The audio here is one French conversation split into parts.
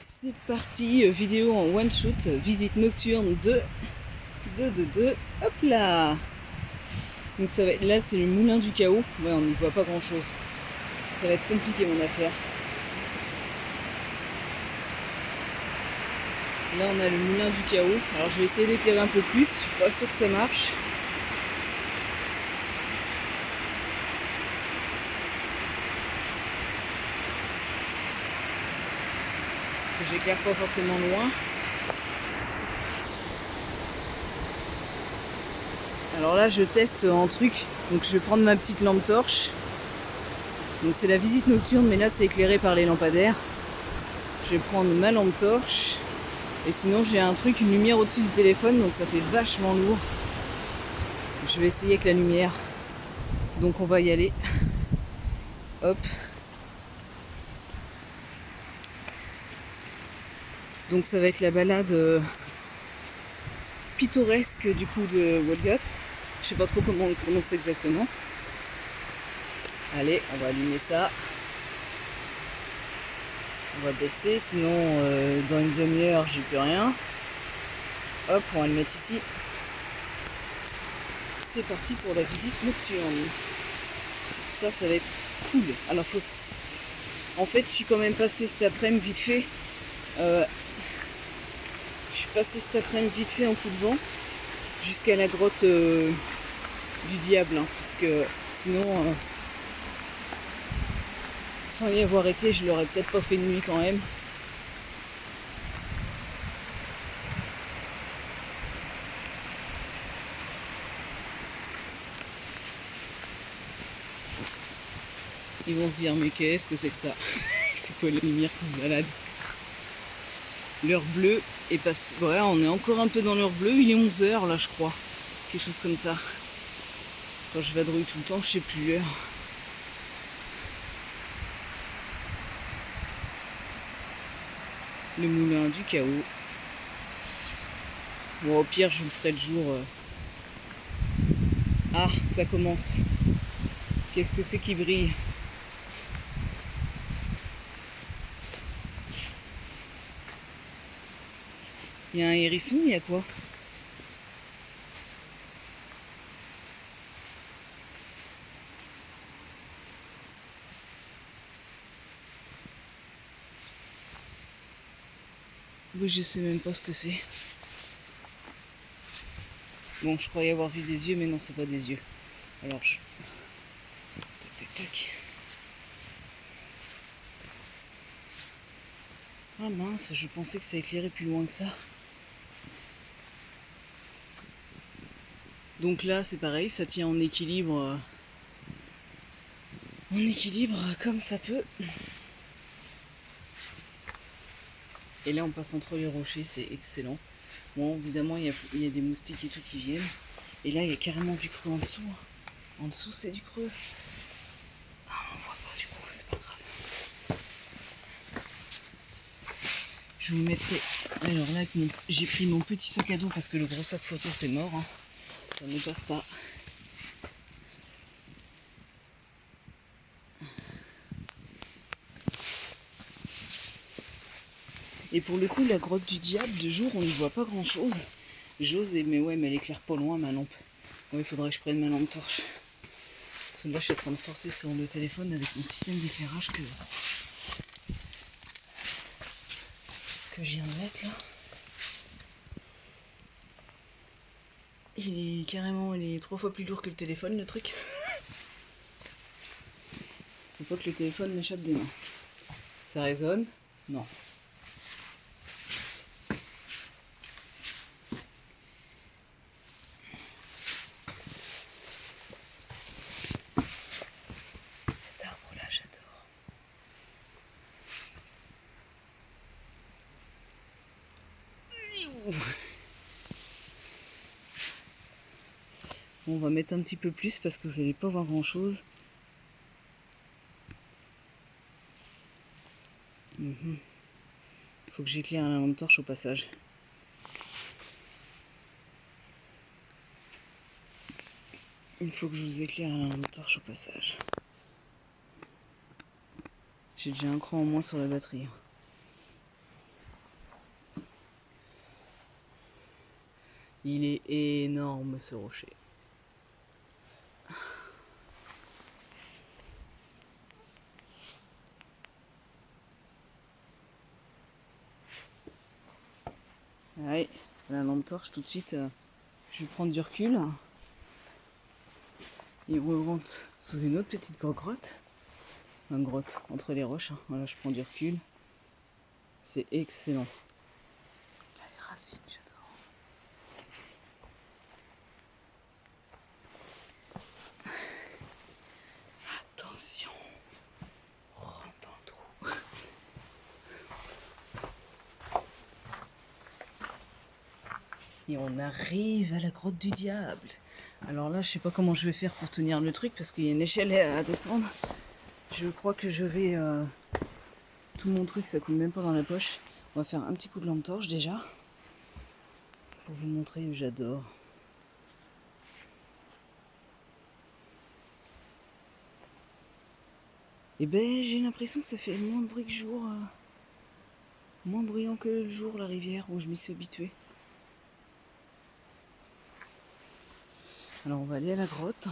C'est parti, vidéo en one shoot, visite nocturne de hop là. Donc ça va être, là c'est le moulin du chaos, ouais on ne voit pas grand chose, ça va être compliqué mon affaire. Là on a le moulin du chaos, alors je vais essayer d'éclairer un peu plus, je suis pas sûre que ça marche. J'éclaire pas forcément loin. Alors là je teste un truc, donc je vais prendre ma petite lampe torche. Donc c'est la visite nocturne, mais là c'est éclairé par les lampadaires. Je vais prendre ma lampe torche. Et sinon j'ai un truc, une lumière au-dessus du téléphone, donc ça fait vachement lourd. Je vais essayer avec la lumière. Donc on va y aller. Hop. Donc ça va être la balade pittoresque du coup de Wolgott. Je sais pas trop comment on le prononce exactement. Allez, on va allumer ça. On va baisser, sinon dans une demi-heure j'ai plus rien. Hop, on va le mettre ici. C'est parti pour la visite nocturne. Ça va être cool. Alors faut... En fait je suis quand même passé cet après-midi vite fait. Je suis passé cet après-midi vite fait en coup de vent jusqu'à la grotte du diable, hein, parce que sinon sans y avoir été je l'aurais peut-être pas fait de nuit quand même. Ils vont se dire mais qu'est-ce que c'est que ça? C'est quoi la lumière qui se balade? L'heure bleue est passée. Voilà, on est encore un peu dans l'heure bleue, il est 11 h là je crois. Quelque chose comme ça. Quand je vadrouille tout le temps, je sais plus l'heure. Le moulin du chaos. Bon au pire je vous le ferai le jour. Ah, ça commence. Qu'est-ce que c'est qui brille? Il y a un hérisson, il y a quoi? Oui, je sais même pas ce que c'est. Bon, je croyais avoir vu des yeux, mais non, c'est pas des yeux. Alors, je... Tac, tac, tac. Ah mince, je pensais que ça éclairait plus loin que ça. Donc là, c'est pareil, ça tient en équilibre comme ça peut. Et là, on passe entre les rochers, c'est excellent. Bon, évidemment, il y a des moustiques et tout qui viennent. Et là, il y a carrément du creux en dessous. En dessous, c'est du creux. Ah, on voit pas du coup, c'est pas grave. Je vous mettrai... Alors là, j'ai pris mon petit sac à dos parce que le gros sac photo, c'est mort. Hein. Ça ne passe pas. Et pour le coup, la grotte du diable, de jour, on n'y voit pas grand chose. J'ose, mais ouais, mais elle éclaire pas loin ma lampe. Ouais, il faudrait que je prenne ma lampe torche. Parce que là, je suis en train de forcer sur le téléphone avec mon système d'éclairage que je viens de mettre là. Il est 3 fois plus lourd que le téléphone, le truc. Faut pas que le téléphone m'échappe des mains. Ça résonne? Non. Cet arbre-là, j'adore. Bon, on va mettre un petit peu plus parce que vous n'allez pas voir grand-chose. Faut que j'éclaire la lampe torche au passage. Il faut que je vous éclaire la lampe torche au passage. J'ai déjà un cran en moins sur la batterie. Il est énorme ce rocher. Ouais, la lampe torche tout de suite, je vais prendre du recul. Et on rentre sous une autre petite grotte. Une grotte entre les roches. Voilà, je prends du recul. C'est excellent. Là, les racines, j'adore. Attention, rentre dans le trou. Et on arrive à la grotte du diable. Alors là, je sais pas comment je vais faire pour tenir le truc parce qu'il y a une échelle à descendre. Je crois que je vais... tout mon truc, ça coule même pas dans la poche. On va faire un petit coup de lampe torche déjà. Pour vous montrer, j'adore. Et ben, j'ai l'impression que ça fait moins de bruit que jour. Moins bruyant que le jour, la rivière, où je m'y suis habituée. Alors on va aller à la grotte.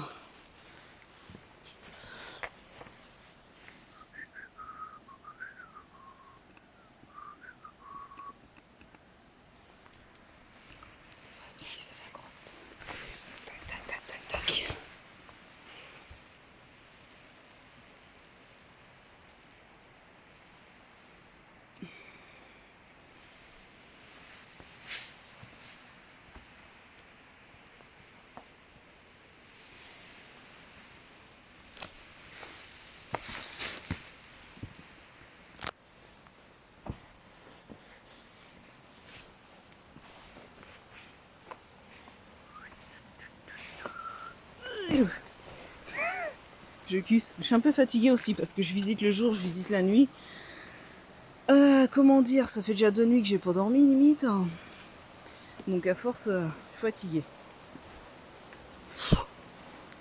Face à la grotte. Tac, tac, tac, tac, tac. Je cuisse. Je suis un peu fatiguée aussi parce que je visite le jour, je visite la nuit. Comment dire, ça fait déjà 2 nuits que j'ai pas dormi limite. Donc à force, fatiguée.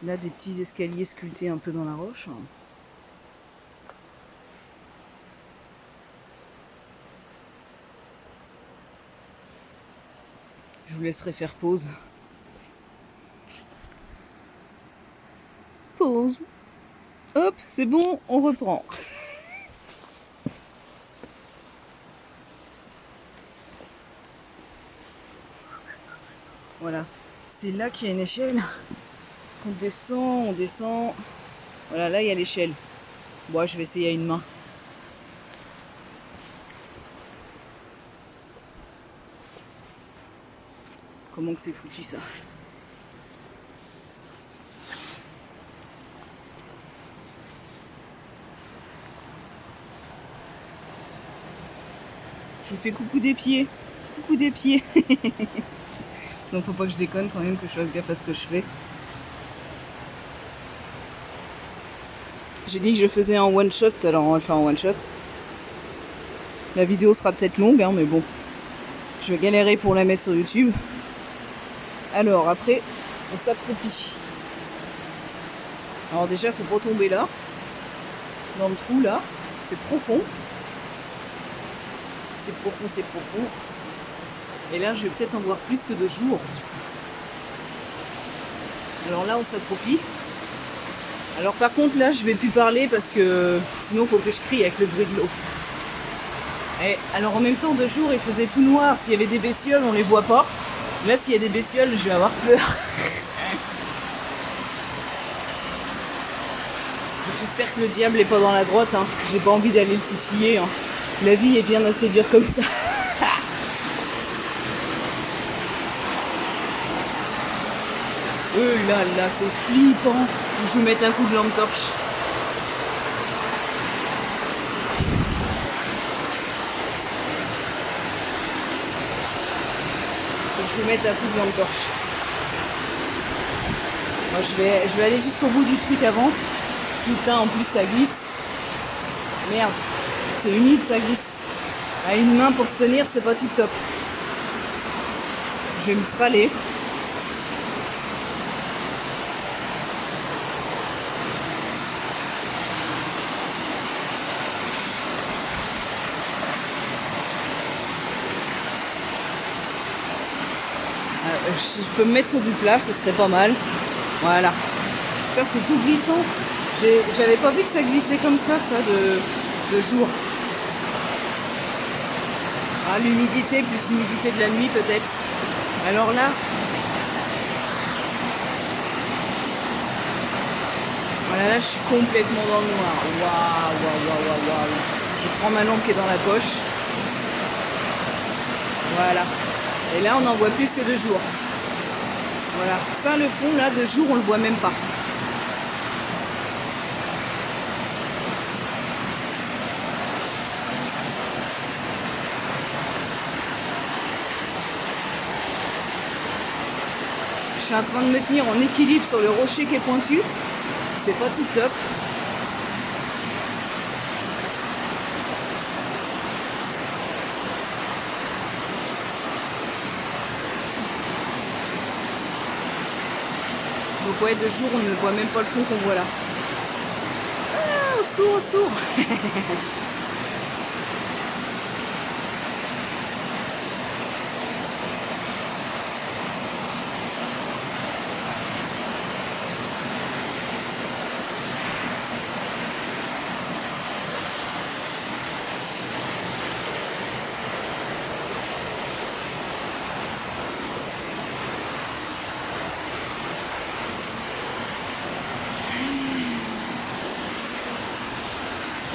Là, des petits escaliers sculptés un peu dans la roche. Je vous laisserai faire pause. Pause. Hop, c'est bon, on reprend. Voilà, c'est là qu'il y a une échelle. Parce qu'on descend, on descend. Voilà, là il y a l'échelle. Bon, je vais essayer à une main. Comment que c'est foutu ça? Je vous fais coucou des pieds. Coucou des pieds. Donc faut pas que je déconne quand même, que je fasse gaffe à ce que je fais. J'ai dit que je faisais un one shot, alors on va le faire en one shot. La vidéo sera peut-être longue, hein, mais bon. Je vais galérer pour la mettre sur YouTube. Alors après, on s'accroupit. Alors déjà, il faut pas tomber là. Dans le trou là. C'est profond. C'est profond, c'est profond. Et là, je vais peut-être en voir plus que de jour, du coup. Alors là, on s'accroupit. Alors par contre, là, je vais plus parler parce que sinon, il faut que je crie avec le bruit de l'eau. Et alors en même temps, de jour, il faisait tout noir. S'il y avait des bestioles, on les voit pas. Là, s'il y a des bestioles, je vais avoir peur. J'espère que le diable n'est pas dans la grotte. Hein. J'ai pas envie d'aller le titiller. Hein. La vie est bien assez dure comme ça. Là là, c'est flippant. Je vais mettre un coup de lampe torche. Je vais mettre un coup de lampe torche. Moi, je vais aller jusqu'au bout du truc avant. Putain, en plus ça glisse. Merde, c'est humide, ça glisse. À une main pour se tenir, c'est pas tip top. Je vais me traler. Si je peux me mettre sur du plat, ce serait pas mal. Voilà. J'espère que c'est tout glissant. J'avais pas vu que ça glissait comme ça de jour. Ah, l'humidité plus l'humidité de la nuit peut-être. Alors là, voilà, là je suis complètement dans le noir. Waouh, waouh, waouh, waouh, waouh. Je prends ma lampe qui est dans la poche. Voilà. Et là on en voit plus que de jour. Voilà. Ça, le fond là, de jour, on le voit même pas. Je suis en train de me tenir en équilibre sur le rocher qui est pointu. C'est pas tout top. Donc ouais, de jour, on ne voit même pas le fond qu'on voit là. Ah, au secours, au secours.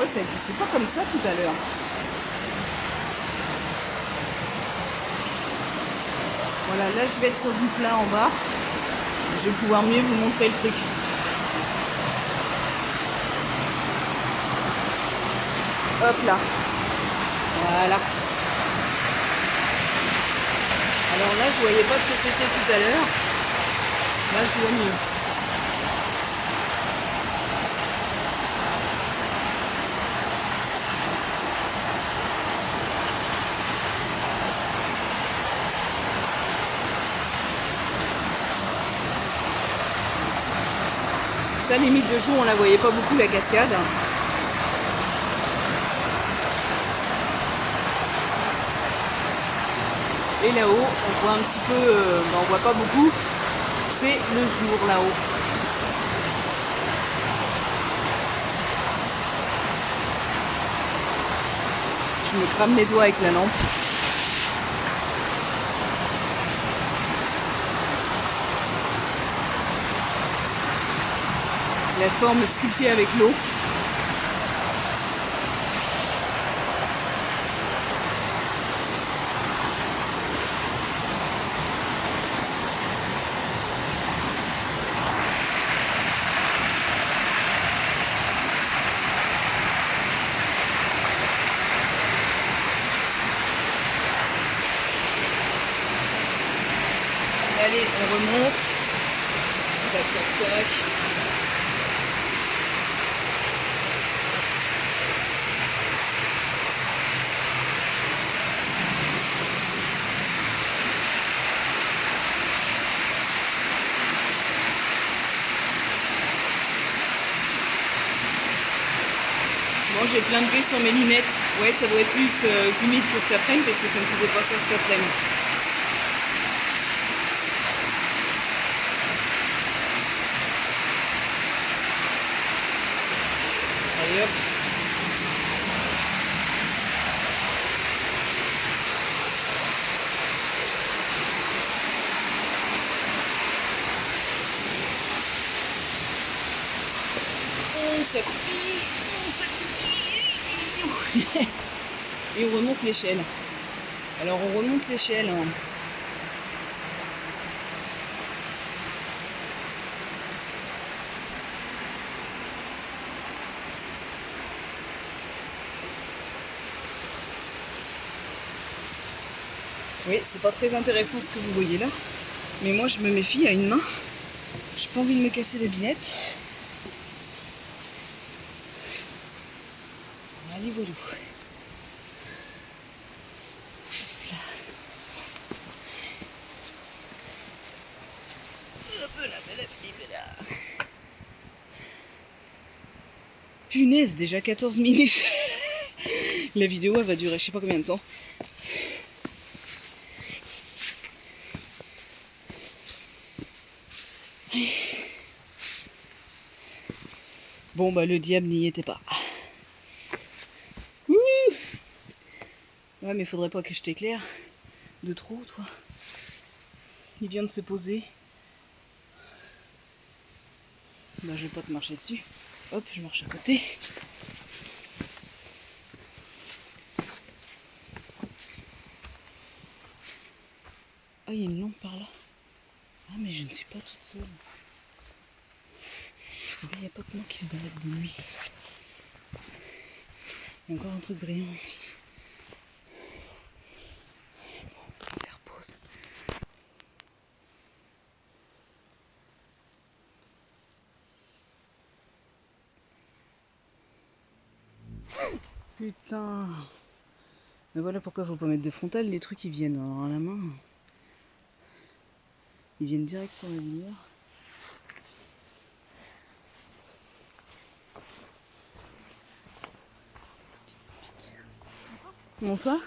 Ouais, c'est pas comme ça tout à l'heure. Voilà, là je vais être sur du plat en bas. Je vais pouvoir mieux vous montrer le truc. Hop là. Voilà. Alors là, je voyais pas ce que c'était tout à l'heure. Là, je vois mieux. Ça, limite de jour, on la voyait pas beaucoup, la cascade. Et là-haut, on voit un petit peu, on voit pas beaucoup, c'est le jour là-haut. Je me crame les doigts avec la lampe. La forme sculptée avec l'eau. Allez, on remonte. Tac, tac, tac. Bon, j'ai plein de bruit sur mes lunettes. Ouais, ça doit être plus humide que cet après-midi parce que ça ne faisait pas ça cet après-midi. Allez hop. On s'accroupit, on s'accroupit. Et on remonte l'échelle. Alors on remonte l'échelle. Oui, c'est pas très intéressant ce que vous voyez là. Mais moi je me méfie à une main. J'ai pas envie de me casser les binettes. Allez, voilà. Punaise, déjà 14 minutes. La vidéo elle va durer je sais pas combien de temps. Bon bah le diable n'y était pas. Ouh, ouais mais faudrait pas que je t'éclaire de trop toi. Il vient de se poser. Bah je vais pas te marcher dessus. Hop, je marche à côté. Ah, il y a une lampe par là. Ah, mais je ne suis pas toute seule. Il n'y a pas que moi qui se balade de nuit. Il y a encore un truc brillant ici. Bon, on va faire pause. Putain. Mais voilà pourquoi faut pas mettre de frontal. Les trucs ils viennent à la main. Ils viennent direct sur la lumière. Bonsoir.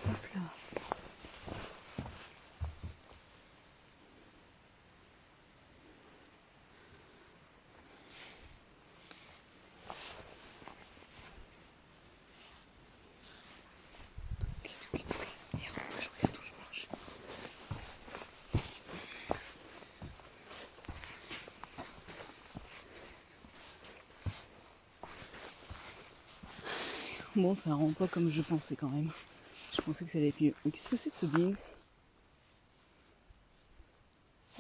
Hop là. Merde, je regarde où je marche. Bon, ça rend pas comme je pensais quand même. Je pensais que ça allait être mieux. Mais qu'est-ce que c'est que ce beans?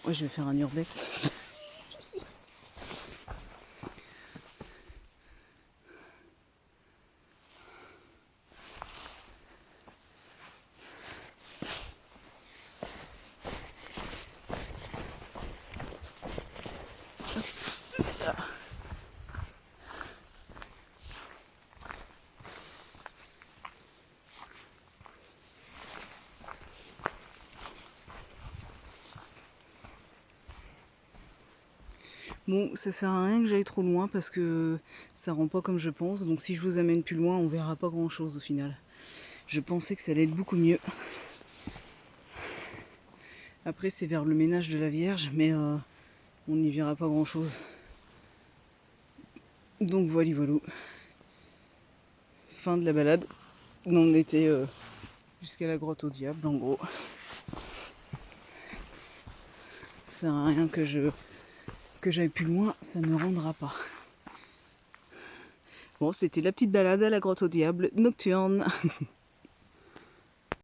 Ouais, je vais faire un urbex. Bon, ça sert à rien que j'aille trop loin parce que ça rend pas comme je pense. Donc si je vous amène plus loin, on verra pas grand chose au final. Je pensais que ça allait être beaucoup mieux. Après, c'est vers le ménage de la Vierge, mais on n'y verra pas grand chose. Donc voilà, voilà. Fin de la balade. On était jusqu'à la grotte au diable, en gros. Ça sert à rien que j'aille plus loin, ça ne rendra pas. Bon, c'était la petite balade à la grotte au diable nocturne.